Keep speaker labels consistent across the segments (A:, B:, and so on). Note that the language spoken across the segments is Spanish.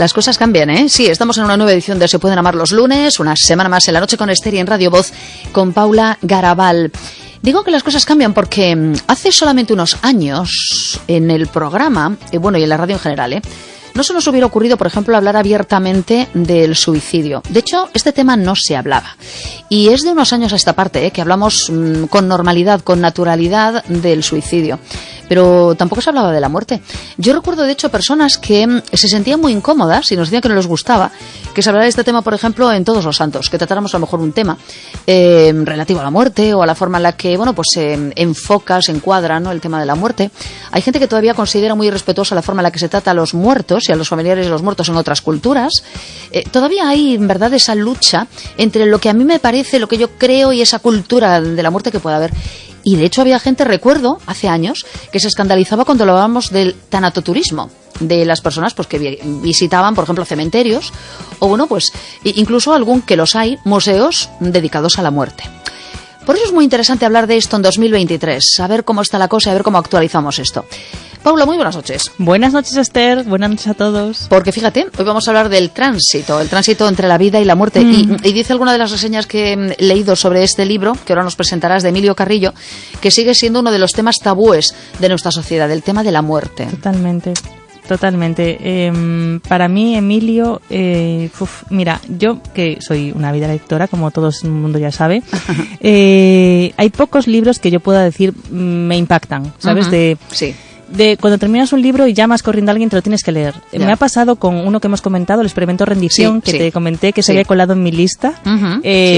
A: Las cosas cambian, ¿eh? Sí, estamos en una nueva edición de Se Pueden Amar los Lunes, una semana más en la noche con Esther y en Radio Voz con Paula Garabal. Digo que las cosas cambian porque hace solamente unos años en el programa, y en la radio en general, no se nos hubiera ocurrido, por ejemplo, hablar abiertamente del suicidio. De hecho, este tema no se hablaba. Y es de unos años a esta parte que hablamos con normalidad, con naturalidad del suicidio. Pero tampoco se hablaba de la muerte. Yo recuerdo, de hecho, personas que se sentían muy incómodas y nos decían que no les gustaba que se hablara de este tema, por ejemplo, en Todos los Santos, que tratáramos a lo mejor un tema relativo a la muerte o a la forma en la que, se enfoca, se encuadra, ¿no?, el tema de la muerte. Hay gente que todavía considera muy irrespetuosa la forma en la que se trata a los muertos y a los familiares de los muertos en otras culturas. Todavía hay, en verdad, esa lucha entre lo que a mí me parece, lo que yo creo y esa cultura de la muerte que puede haber. Y de hecho había gente, recuerdo, hace años, que se escandalizaba cuando hablábamos del tanatoturismo, de las personas pues que visitaban, por ejemplo, cementerios, o incluso algún, que los hay, museos dedicados a la muerte. Por eso es muy interesante hablar de esto en 2023, saber cómo está la cosa y a ver cómo actualizamos esto. Paula, muy buenas noches.
B: Buenas noches, Esther. Buenas noches a todos.
A: Porque fíjate, hoy vamos a hablar del tránsito, el tránsito entre la vida y la muerte. Y dice alguna de las reseñas que he leído sobre este libro, que ahora nos presentarás, de Emilio Carrillo, que sigue siendo uno de los temas tabúes de nuestra sociedad, el tema de la muerte.
B: Totalmente. Para mí, Emilio, mira, yo que soy una ávida lectora, como todo el mundo ya sabe, hay pocos libros que yo pueda decir me impactan, ¿sabes?
A: Sí.
B: De cuando terminas un libro y llamas corriendo a alguien, te lo tienes que leer. Me ha pasado con uno que hemos comentado, el experimento Rendición, te comenté que se había colado en mi lista,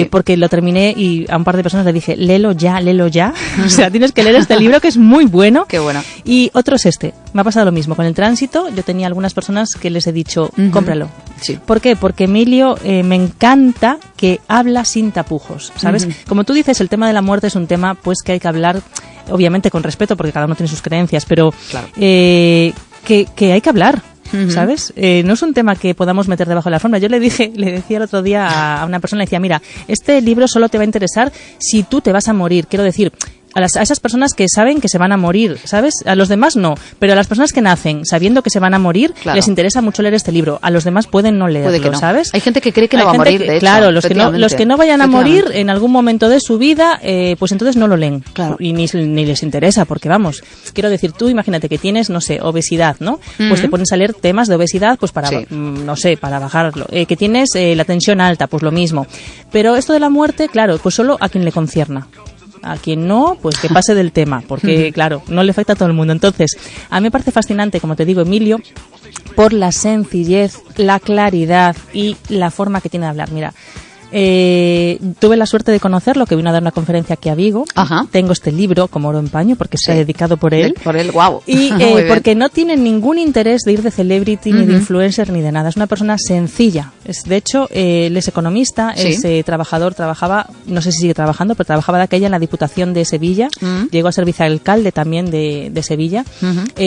B: porque lo terminé y a un par de personas le dije, léelo ya. O sea, tienes que leer este libro que es muy bueno.
A: Qué bueno.
B: Y otro es este. Me ha pasado lo mismo. Con el tránsito, yo tenía algunas personas que les he dicho, cómpralo.
A: Sí.
B: ¿Por qué? Porque Emilio me encanta que habla sin tapujos, ¿sabes? Como tú dices, el tema de la muerte es un tema pues que hay que hablar, obviamente con respeto, porque cada uno tiene sus creencias, pero
A: claro,
B: que hay que hablar, ¿sabes? No es un tema que podamos meter debajo de la alfombra. Yo le decía el otro día a una persona, le decía, mira, este libro solo te va a interesar si tú te vas a morir. Quiero decir, a esas personas que saben que se van a morir, ¿sabes? A los demás no, pero a las personas que nacen sabiendo que se van a morir, claro, les interesa mucho leer este libro. A los demás pueden no leerlo,
A: que no,
B: ¿sabes?
A: Hay gente que cree que no va a morir, de hecho.
B: Claro, los que no vayan a morir en algún momento de su vida, pues entonces no lo leen.
A: Claro.
B: Y ni les interesa, porque vamos, quiero decir, tú imagínate que tienes, no sé, obesidad, ¿no? Pues te pones a leer temas de obesidad, pues para, no sé, para bajarlo. Que tienes la tensión alta, pues lo mismo. Pero esto de la muerte, claro, pues solo a quien le concierna. A quien no, pues que pase del tema, porque claro, no le afecta a todo el mundo. Entonces, a mí me parece fascinante, como te digo, Emilio, por la sencillez, la claridad y la forma que tiene de hablar. Mira, tuve la suerte de conocerlo, que vino a dar una conferencia aquí a Vigo.
A: Ajá.
B: Tengo este libro como oro en paño porque se ha dedicado por él.
A: Por él, guau.
B: Y porque no tiene ningún interés de ir de celebrity, ni de influencer, ni de nada. Es una persona sencilla. De hecho, él es economista, es trabajador, trabajaba, no sé si sigue trabajando, pero trabajaba de aquella en la Diputación de Sevilla. Llegó a ser vicealcalde también de Sevilla.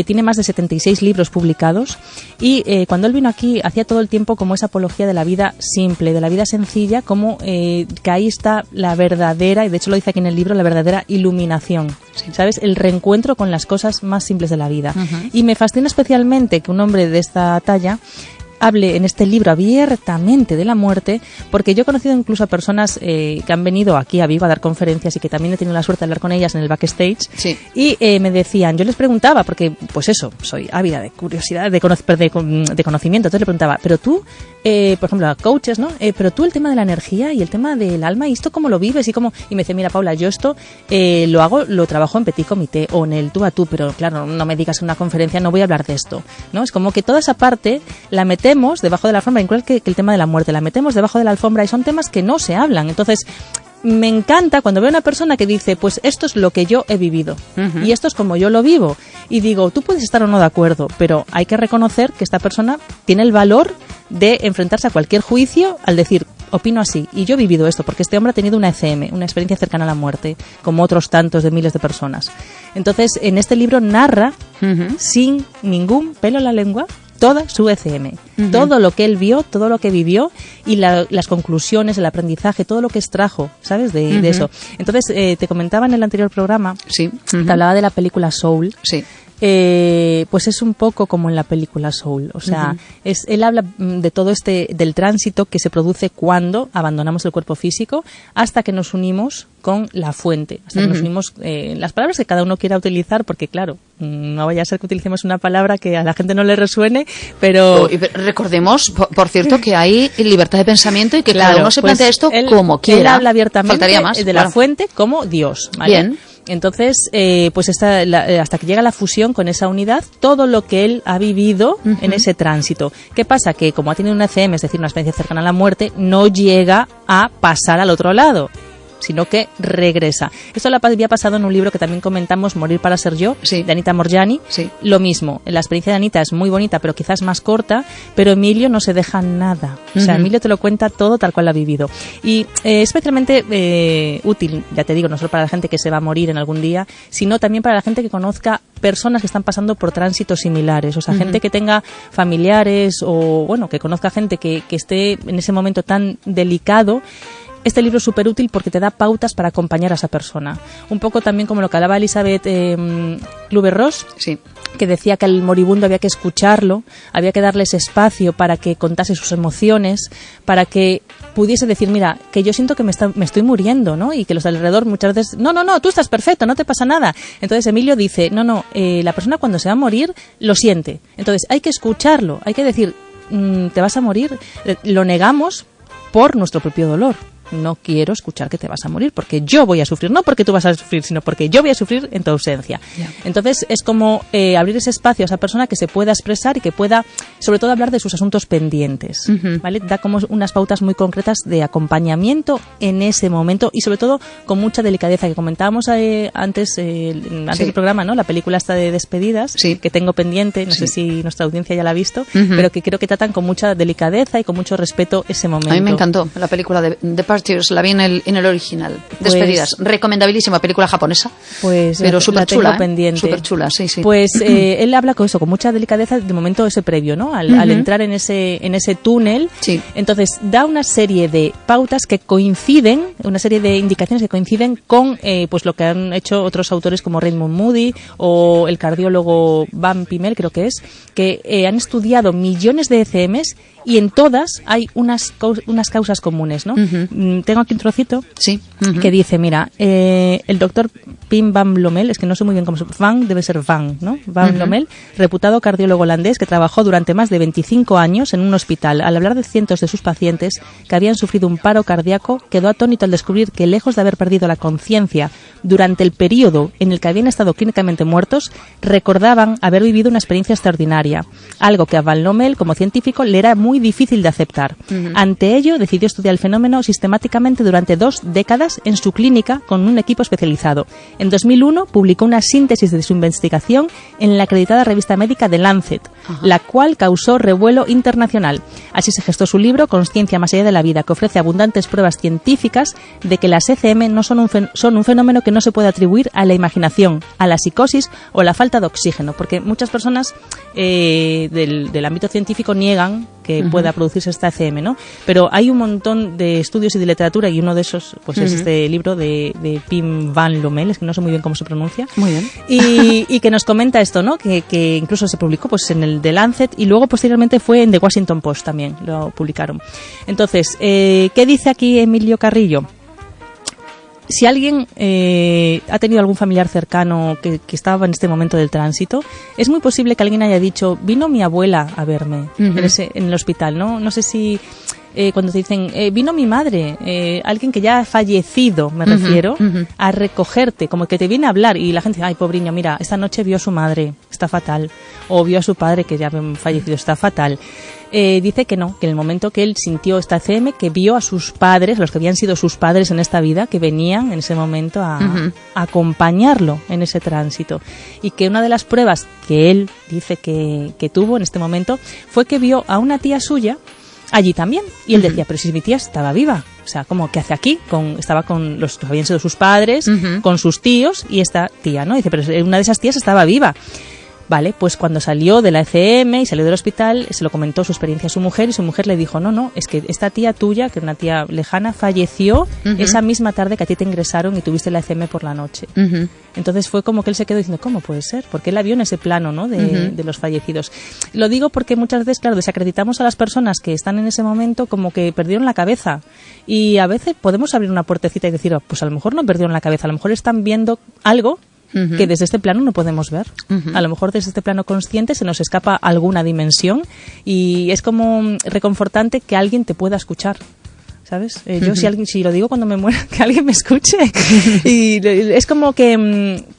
B: Tiene más de 76 libros publicados. Y cuando él vino aquí, hacía todo el tiempo como esa apología de la vida simple, de la vida sencilla, como que ahí está la verdadera, y de hecho lo dice aquí en el libro, la verdadera iluminación, ¿sabes? El reencuentro con las cosas más simples de la vida. Y me fascina especialmente que un hombre de esta talla hable en este libro abiertamente de la muerte, porque yo he conocido incluso a personas que han venido aquí a Vigo a dar conferencias y que también he tenido la suerte de hablar con ellas en el backstage, y me decían, yo les preguntaba, porque pues eso, soy ávida de curiosidad, de conocimiento, entonces le preguntaba, pero tú, por ejemplo a coaches, ¿no? Pero tú el tema de la energía y el tema del alma, ¿y esto cómo lo vives? Y me dice, mira Paula, yo esto lo trabajo en petit comité o en el tú a tú, pero claro, no me digas en una conferencia, no voy a hablar de esto, ¿no? Es como que toda esa parte la metemos debajo de la alfombra, igual que el tema de la muerte, la metemos debajo de la alfombra y son temas que no se hablan. Entonces, me encanta cuando veo una persona que dice, pues esto es lo que yo he vivido y esto es como yo lo vivo. Y digo, tú puedes estar o no de acuerdo, pero hay que reconocer que esta persona tiene el valor de enfrentarse a cualquier juicio al decir, opino así, y yo he vivido esto, porque este hombre ha tenido una ECM, una experiencia cercana a la muerte, como otros tantos de miles de personas. Entonces, en este libro narra, sin ningún pelo en la lengua, toda su ECM, todo lo que él vio, todo lo que vivió y las conclusiones, el aprendizaje, todo lo que extrajo, ¿sabes? De eso. Entonces, te comentaba en el anterior programa, te hablaba de la película Soul, pues es un poco como en la película Soul. O sea, él habla de todo del tránsito que se produce cuando abandonamos el cuerpo físico hasta que nos unimos con la fuente. Hasta que nos unimos, las palabras que cada uno quiera utilizar, porque claro, no vaya a ser que utilicemos una palabra que a la gente no le resuene, pero...
A: Recordemos, por cierto, que hay libertad de pensamiento y que cada uno se plantea esto como quiera.
B: Él habla abiertamente de la
A: claro.
B: fuente como Dios, ¿vale?
A: Bien.
B: Entonces, pues hasta que llega la fusión con esa unidad, todo lo que él ha vivido en ese tránsito. ¿Qué pasa? Que como ha tenido un ECM, es decir, una experiencia cercana a la muerte, no llega a pasar al otro lado, sino que regresa. Esto le había pasado en un libro que también comentamos, Morir para ser yo,
A: sí.
B: de Anita Moorjani.
A: Sí.
B: Lo mismo, la experiencia de Anita es muy bonita, pero quizás más corta, pero Emilio no se deja nada. O sea, Emilio te lo cuenta todo tal cual lo ha vivido. Y especialmente útil, ya te digo, no solo para la gente que se va a morir en algún día, sino también para la gente que conozca personas que están pasando por tránsitos similares. O sea, gente que tenga familiares o, bueno, que conozca gente que esté en ese momento tan delicado. Este libro es súper útil porque te da pautas para acompañar a esa persona. Un poco también como lo que hablaba Elizabeth Kübler-Ross,
A: sí.
B: que decía que al moribundo había que escucharlo, había que darle ese espacio para que contase sus emociones, para que pudiese decir, mira, que yo siento que me estoy muriendo, ¿no? Y que los de alrededor muchas veces, no, tú estás perfecto, no te pasa nada. Entonces Emilio dice, la persona cuando se va a morir lo siente. Entonces hay que escucharlo, hay que decir, te vas a morir, lo negamos por nuestro propio dolor. No quiero escuchar que te vas a morir porque yo voy a sufrir, no porque tú vas a sufrir, sino porque yo voy a sufrir en tu ausencia. Yeah. Entonces es como abrir ese espacio a esa persona que se pueda expresar y que pueda, sobre todo, hablar de sus asuntos pendientes, ¿vale? Da como unas pautas muy concretas de acompañamiento en ese momento y sobre todo con mucha delicadeza, que comentábamos antes del programa, ¿no? La película está de Despedidas, que tengo pendiente, no sé si nuestra audiencia ya la ha visto, pero que creo que tratan con mucha delicadeza y con mucho respeto ese momento.
A: A mí me encantó la película de la vi en el original. Despedidas. Recomendabilísima película japonesa.
B: Pues
A: pero súper chula.
B: Pendiente.
A: Súper chula, sí.
B: Pues él habla con mucha delicadeza, de momento ese previo, ¿no? Al entrar en ese túnel. Sí. Entonces da una serie de pautas que coinciden, una serie de indicaciones que coinciden con pues lo que han hecho otros autores como Raymond Moody o el cardiólogo Van Pimmel, creo que es, que han estudiado millones de ECMs y en todas hay unas causas comunes, ¿no? Tengo aquí un trocito que dice, mira, el doctor Pim van Lommel, es que no sé muy bien cómo se Van, debe ser Van, ¿no? Van Lommel, reputado cardiólogo holandés que trabajó durante más de 25 años en un hospital. Al hablar de cientos de sus pacientes que habían sufrido un paro cardíaco, quedó atónito al descubrir que, lejos de haber perdido la conciencia durante el periodo en el que habían estado clínicamente muertos, recordaban haber vivido una experiencia extraordinaria, algo que a Van Lommel, como científico, le era muy difícil de aceptar. Ante ello, decidió estudiar el fenómeno sistemáticamente durante 2 décadas en su clínica con un equipo especializado. En 2001 publicó una síntesis de su investigación en la acreditada revista médica The Lancet, la cual causó revuelo internacional. Así se gestó su libro Consciencia más allá de la vida, que ofrece abundantes pruebas científicas de que las ECM no son un fenómeno que no se puede atribuir a la imaginación, a la psicosis o a la falta de oxígeno, porque muchas personas del ámbito científico niegan que pueda producirse esta ECM, ¿no? Pero hay un montón de estudios y de literatura, y uno de esos pues es este libro de Pim van Lommel, es que no sé muy bien cómo se pronuncia.
A: Muy bien.
B: Y que nos comenta esto, ¿no? Que incluso se publicó pues en el The Lancet y luego posteriormente fue en The Washington Post también, lo publicaron. Entonces, ¿qué dice aquí Emilio Carrillo? Si alguien ha tenido algún familiar cercano que estaba en este momento del tránsito, es muy posible que alguien haya dicho, vino mi abuela a verme en el hospital, ¿no? No sé si cuando te dicen, vino mi madre, alguien que ya ha fallecido, me refiero, a recogerte, como que te viene a hablar y la gente dice, ay, pobriño, mira, esta noche vio a su madre, está fatal, o vio a su padre que ya ha fallecido, está fatal. Dice que no, que en el momento que él sintió esta ECM, que vio a sus padres, los que habían sido sus padres en esta vida, que venían en ese momento a acompañarlo en ese tránsito. Y que una de las pruebas que él dice que tuvo en este momento fue que vio a una tía suya allí también. Y él decía, pero si mi tía estaba viva. O sea, ¿cómo que hace aquí? Estaba con los que habían sido sus padres, con sus tíos y esta tía, ¿no? Dice, pero una de esas tías estaba viva. Vale, pues cuando salió de la ECM y salió del hospital, se lo comentó su experiencia a su mujer y su mujer le dijo, no, es que esta tía tuya, que era una tía lejana, falleció esa misma tarde que a ti te ingresaron y tuviste la ECM por la noche. Entonces fue como que él se quedó diciendo, ¿cómo puede ser? Porque él la vio en ese plano, ¿no? de los fallecidos. Lo digo porque muchas veces, claro, desacreditamos a las personas que están en ese momento como que perdieron la cabeza. Y a veces podemos abrir una puertecita y decir, pues a lo mejor no perdieron la cabeza, a lo mejor están viendo algo que desde este plano no podemos ver. A lo mejor desde este plano consciente se nos escapa alguna dimensión y es como reconfortante que alguien te pueda escuchar. ¿Sabes? Yo si lo digo cuando me muera, que alguien me escuche. Y es como que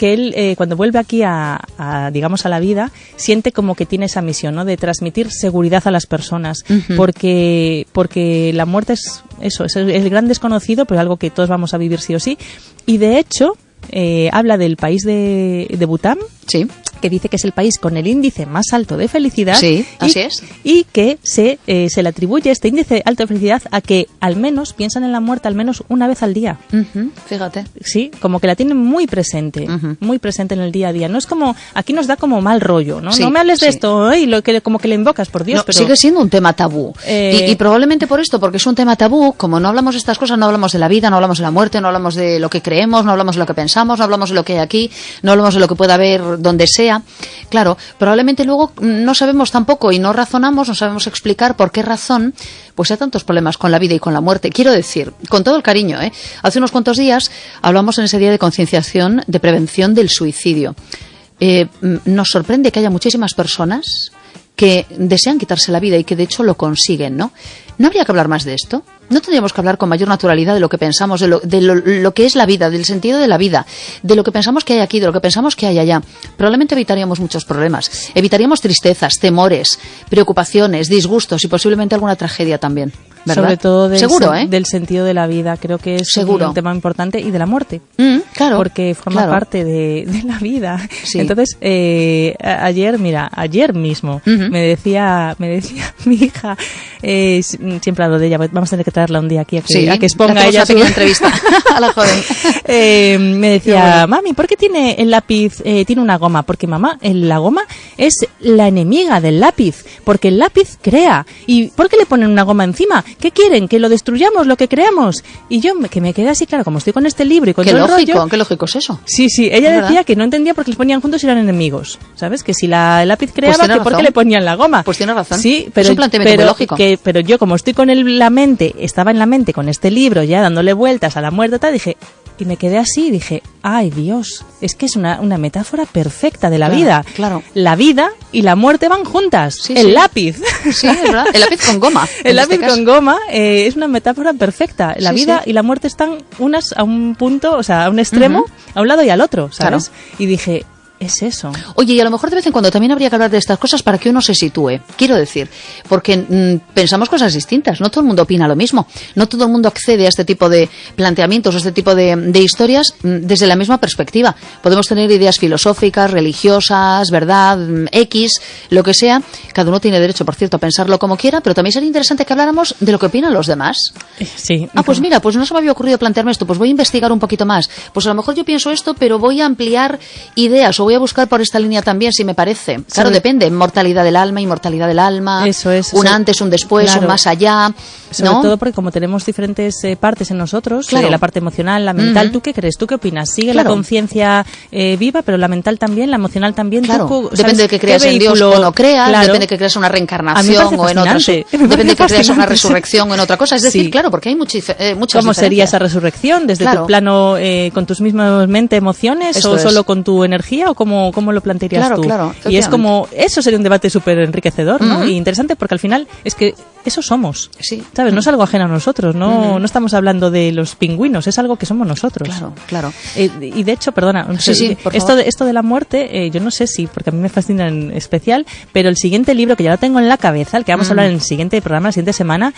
B: él, cuando vuelve aquí digamos, a la vida, siente como que tiene esa misión, ¿no? De transmitir seguridad a las personas. Porque la muerte es eso, es el gran desconocido, pero algo que todos vamos a vivir sí o sí. Y de hecho, habla del país de Bután.
A: Sí.
B: Que dice que es el país con el índice más alto de felicidad.
A: Sí, así es.
B: Y que se le atribuye este índice alto de felicidad a que al menos piensan en la muerte al menos una vez al día.
A: Fíjate.
B: Sí, como que la tienen muy presente en el día a día. No es como, aquí nos da como mal rollo, ¿no? Sí, no me hables de esto, como que le invocas, por Dios.
A: No,
B: pero
A: sigue siendo un tema tabú. Y probablemente por esto, porque es un tema tabú, como no hablamos de estas cosas, no hablamos de la vida, no hablamos de la muerte, no hablamos de lo que creemos, no hablamos de lo que pensamos, no hablamos de lo que hay aquí, no hablamos de lo que pueda haber donde sea. Claro, probablemente luego no sabemos tampoco y no razonamos, no sabemos explicar por qué razón pues hay tantos problemas con la vida y con la muerte. Quiero decir, con todo el cariño, hace unos cuantos días hablamos en ese día de concienciación de prevención del suicidio. Nos sorprende que haya muchísimas personas que desean quitarse la vida y que de hecho lo consiguen, ¿no? ¿No habría que hablar más de esto? ¿No tendríamos que hablar con mayor naturalidad de lo que pensamos, de lo que es la vida, del sentido de la vida, de lo que pensamos que hay aquí, de lo que pensamos que hay allá? Probablemente evitaríamos muchos problemas. Evitaríamos tristezas, temores, preocupaciones, disgustos y posiblemente alguna tragedia también, ¿verdad?
B: Sobre todo del sentido de la vida. Creo que es un tema importante y de la muerte.
A: Claro.
B: Porque forma parte de la vida. Sí. Entonces, ayer mismo, me decía mi hija, siempre hablo de ella, vamos a tener que traerla un día aquí a que exponga ella su entrevista
A: a la joven.
B: Me decía, mami, ¿por qué tiene el lápiz, tiene una goma? Porque mamá, la goma es la enemiga del lápiz, porque el lápiz crea. ¿Y por qué le ponen una goma encima? ¿Qué quieren? ¿Que lo destruyamos, lo que creamos? Y yo que me quedé así, claro, como estoy con este libro y con todo el rollo.
A: Qué lógico es eso.
B: Sí, ella decía que no entendía por qué les ponían juntos y eran enemigos, ¿sabes? Que si el lápiz creaba, pues que por qué le ponían la goma.
A: Pues tiene razón.
B: Sí, pero
A: es un planteamiento muy lógico.
B: Pero yo, como estoy con estaba en la mente con este libro ya dándole vueltas a la muerte, dije, y me quedé así y dije, ay Dios, es que es una metáfora perfecta de la vida.
A: Claro.
B: La vida y la muerte van juntas.
A: Sí,
B: lápiz.
A: Sí, es verdad. El lápiz con goma.
B: El lápiz con goma es una metáfora perfecta. La vida y la muerte están unas a un punto, o sea, a un extremo, a un lado y al otro, ¿sabes? Claro. Y dije, es eso.
A: Oye, y a lo mejor de vez en cuando también habría que hablar de estas cosas para que uno se sitúe. Quiero decir, porque pensamos cosas distintas. No todo el mundo opina lo mismo. No todo el mundo accede a este tipo de planteamientos, a este tipo de historias desde la misma perspectiva. Podemos tener ideas filosóficas, religiosas, verdad, X, lo que sea. Cada uno tiene derecho, por cierto, a pensarlo como quiera, pero también sería interesante que habláramos de lo que opinan los demás.
B: Sí.
A: Pues mira, pues no se me había ocurrido plantearme esto, pues voy a investigar un poquito más. Pues a lo mejor yo pienso esto, pero voy a ampliar ideas o voy a buscar por esta línea también, si me parece. Claro, depende. Mortalidad del alma, inmortalidad del alma.
B: Eso es.
A: Un antes, un después, claro. Un más allá.
B: Sobre todo porque como tenemos diferentes partes en nosotros, claro. La parte emocional, la mental, ¿tú qué crees? ¿Tú qué opinas? Sigue la conciencia viva, pero la mental también, la emocional también.
A: Claro. Depende de que creas en Dios o no creas, depende de que creas en una reencarnación o en otra. Depende de que creas en una resurrección o en otra cosa. Es decir, claro, porque hay muchas
B: ¿Cómo sería esa resurrección? ¿Desde tu plano con tus mismas emociones o solo con tu energía o cómo lo plantearías tú?
A: Claro,
B: y es como, eso sería un debate súper enriquecedor, ¿no? Y interesante porque al final es que eso somos, ¿sabes? No es algo ajeno a nosotros, no estamos hablando de los pingüinos, es algo que somos nosotros.
A: Claro.
B: Y de hecho, perdona,
A: por favor.
B: Esto de la muerte, yo no sé si, porque a mí me fascina en especial, pero el siguiente libro que ya lo tengo en la cabeza, el que vamos a hablar en el siguiente programa, la siguiente semana,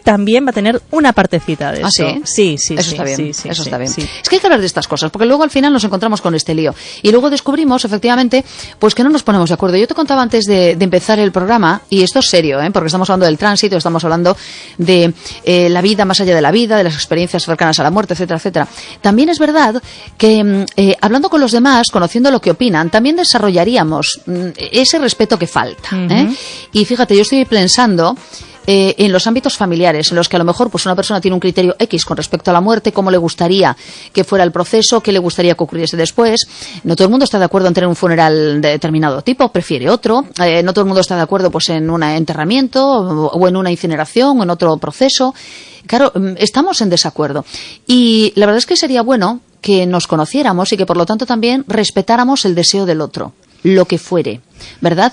B: también va a tener una partecita de eso.
A: ¿Ah,
B: sí? Sí,
A: eso está bien.
B: Sí,
A: eso está bien.
B: Sí.
A: Es que hay que hablar de estas cosas, porque luego al final nos encontramos con este lío. Y luego descubrimos, efectivamente, pues que no nos ponemos de acuerdo. Yo te contaba antes de empezar el programa, y esto es serio, porque estamos hablando del tránsito, estamos hablando de la vida más allá de la vida, de las experiencias cercanas a la muerte, etcétera, etcétera. También es verdad que hablando con los demás, conociendo lo que opinan, también desarrollaríamos ese respeto que falta. Y fíjate, yo estoy pensando en los ámbitos familiares, en los que a lo mejor pues una persona tiene un criterio X con respecto a la muerte, cómo le gustaría que fuera el proceso, qué le gustaría que ocurriese después. No todo el mundo está de acuerdo en tener un funeral de determinado tipo, prefiere otro. No todo el mundo está de acuerdo pues en un enterramiento o en una incineración o en otro proceso. Claro, estamos en desacuerdo. Y la verdad es que sería bueno que nos conociéramos y que por lo tanto también respetáramos el deseo del otro, lo que fuere, ¿verdad?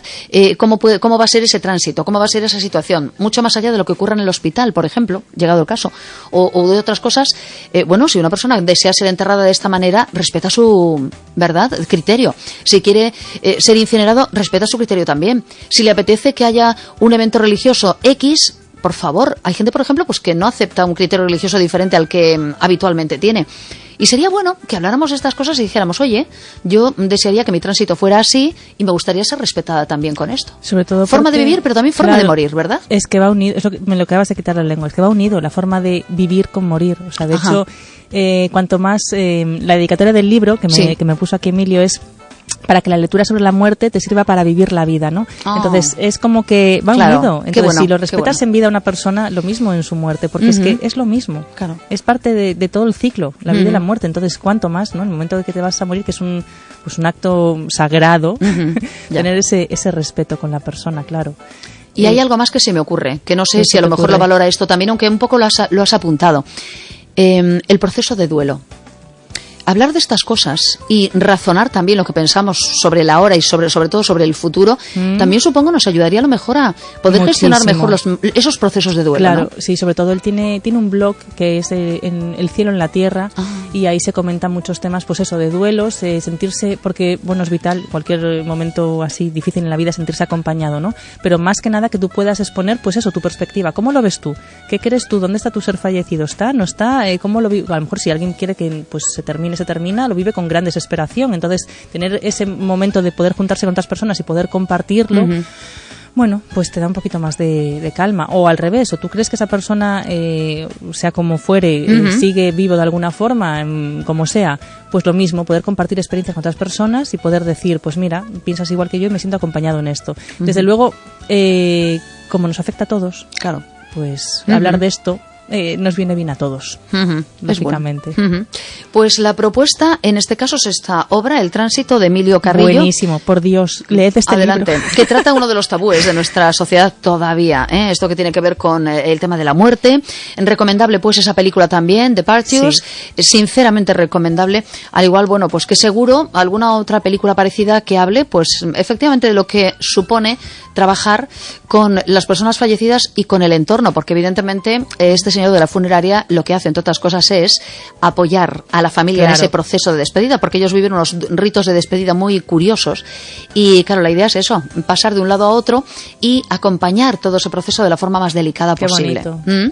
A: ¿Cómo va a ser ese tránsito? ¿Cómo va a ser esa situación? Mucho más allá de lo que ocurra en el hospital, por ejemplo, llegado el caso, o de otras cosas. Bueno, si una persona desea ser enterrada de esta manera, respeta su, ¿verdad?, criterio. Si quiere ser incinerado, respeta su criterio también. Si le apetece que haya un evento religioso X, por favor, hay gente, por ejemplo, pues que no acepta un criterio religioso diferente al que habitualmente tiene. Y sería bueno que habláramos de estas cosas y dijéramos, oye, yo desearía que mi tránsito fuera así y me gustaría ser respetada también con esto.
B: Sobre todo
A: forma de vivir, pero también forma de morir, ¿verdad?
B: Es que va unido, me lo acabas de quitar la lengua, es que va unido la forma de vivir con morir. O sea, de hecho, cuanto más la dedicatoria del libro que me puso aquí Emilio es para que la lectura sobre la muerte te sirva para vivir la vida, ¿no? Entonces es como que va unido. Entonces si lo respetas en vida a una persona, lo mismo en su muerte, porque es que es lo mismo.
A: Claro.
B: Es parte de todo el ciclo, la vida y la muerte. Entonces cuanto más, ¿no? En el momento de que te vas a morir, que es un acto sagrado, tener ese respeto con la persona, claro.
A: Y hay algo más que se me ocurre, que no sé si a lo mejor lo valora esto también, aunque un poco lo has apuntado. El proceso de duelo. Hablar de estas cosas y razonar también lo que pensamos sobre la hora y sobre todo sobre el futuro, también supongo nos ayudaría a lo mejor a poder gestionar mejor esos procesos de duelo.
B: Claro,
A: ¿no?
B: Sí, sobre todo él tiene un blog que es en El cielo en la tierra y ahí se comentan muchos temas, pues eso, de duelos, sentirse, porque bueno, es vital, cualquier momento así difícil en la vida, sentirse acompañado, ¿no? Pero más que nada que tú puedas exponer, pues eso, tu perspectiva, ¿cómo lo ves tú? ¿Qué crees tú? ¿Dónde está tu ser fallecido? ¿Está? ¿No está? ¿Cómo lo vive? A lo mejor si alguien quiere que pues se termina, lo vive con gran desesperación. Entonces, tener ese momento de poder juntarse con otras personas y poder compartirlo, bueno, pues te da un poquito más de calma. O al revés, o tú crees que esa persona, sea como fuere, sigue vivo de alguna forma, como sea, pues lo mismo, poder compartir experiencias con otras personas y poder decir, pues mira, piensas igual que yo y me siento acompañado en esto. Desde luego, como nos afecta a todos, claro, pues hablar de esto nos viene bien a todos, lógicamente.
A: Pues la propuesta, en este caso, es esta obra, El tránsito, de Emilio Carrillo.
B: Buenísimo, por Dios, leed este
A: Adelante,
B: libro.
A: Que trata uno de los tabúes de nuestra sociedad todavía, esto que tiene que ver con el tema de la muerte. Recomendable, pues, esa película también, Departures, sinceramente recomendable. Al igual, bueno, pues que seguro alguna otra película parecida que hable, pues, efectivamente de lo que supone trabajar con las personas fallecidas y con el entorno, porque evidentemente este señor de la funeraria lo que hace, entre otras cosas, es apoyar a la familia en ese proceso de despedida, porque ellos viven unos ritos de despedida muy curiosos y claro, la idea es eso, pasar de un lado a otro y acompañar todo ese proceso de la forma más delicada posible.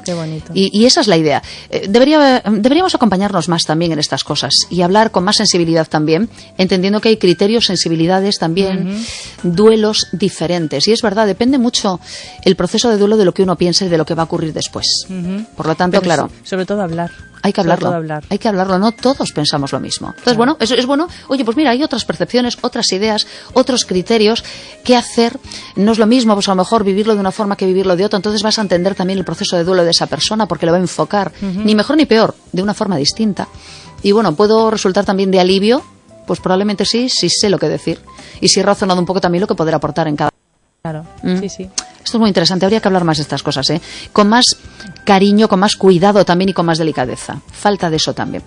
B: Qué bonito.
A: Y esa es la idea. Deberíamos acompañarnos más también en estas cosas y hablar con más sensibilidad también, entendiendo que hay criterios, sensibilidades también, duelos diferentes. Y es verdad, depende mucho el proceso de duelo de lo que uno piense y de lo que va a ocurrir después. Por lo tanto, claro.
B: Sobre todo hablar.
A: Hay que hablarlo. Hay que hablarlo. No todos pensamos lo mismo. Entonces, bueno, es bueno. Oye, pues mira, hay otras percepciones, otras ideas, otros criterios. ¿Qué hacer? No es lo mismo, pues a lo mejor vivirlo de una forma que vivirlo de otra. Entonces vas a entender también el proceso de duelo de esa persona porque lo va a enfocar, ni mejor ni peor, de una forma distinta. Y bueno, puedo resultar también de alivio, pues probablemente sí, si sé lo que decir. Y si he razonado un poco también lo que poder aportar en cada.
B: Claro, sí.
A: Esto es muy interesante, habría que hablar más de estas cosas, con más cariño, con más cuidado también y con más delicadeza. Falta de eso también.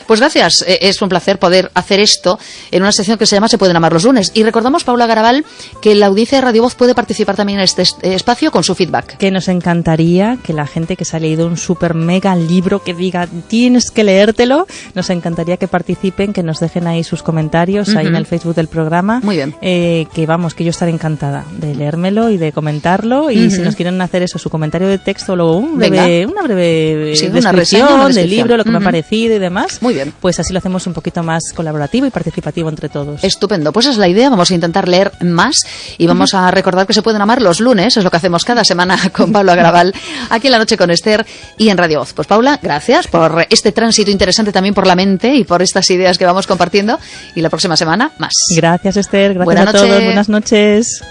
A: Pues gracias, es un placer poder hacer esto en una sección que se llama Se pueden amar los lunes. Y recordamos, Paula Garabal, que la audiencia de Radio Voz puede participar también en este espacio con su feedback.
B: Que nos encantaría que la gente que se ha leído un super mega libro que diga tienes que leértelo, nos encantaría que participen, que nos dejen ahí sus comentarios ahí en el Facebook del programa.
A: Muy bien.
B: Que yo estaré encantada de leérmelo y de comentarlo y si nos quieren hacer eso, su comentario de texto o luego un breve una breve
A: sí,
B: descripción del libro, lo que me ha parecido y demás.
A: Muy bien.
B: Pues así lo hacemos un poquito más colaborativo y participativo entre todos.
A: Estupendo, pues esa es la idea. Vamos a intentar leer más y vamos a recordar que se pueden amar los lunes, es lo que hacemos cada semana con Paula Garabal, aquí en La Noche con Esther y en Radio Voz. Pues Paula, gracias por este tránsito interesante también por la mente y por estas ideas que vamos compartiendo, y la próxima semana más.
B: Gracias, Esther, gracias
A: Buenas
B: a todos,
A: noches.
B: buenas noches.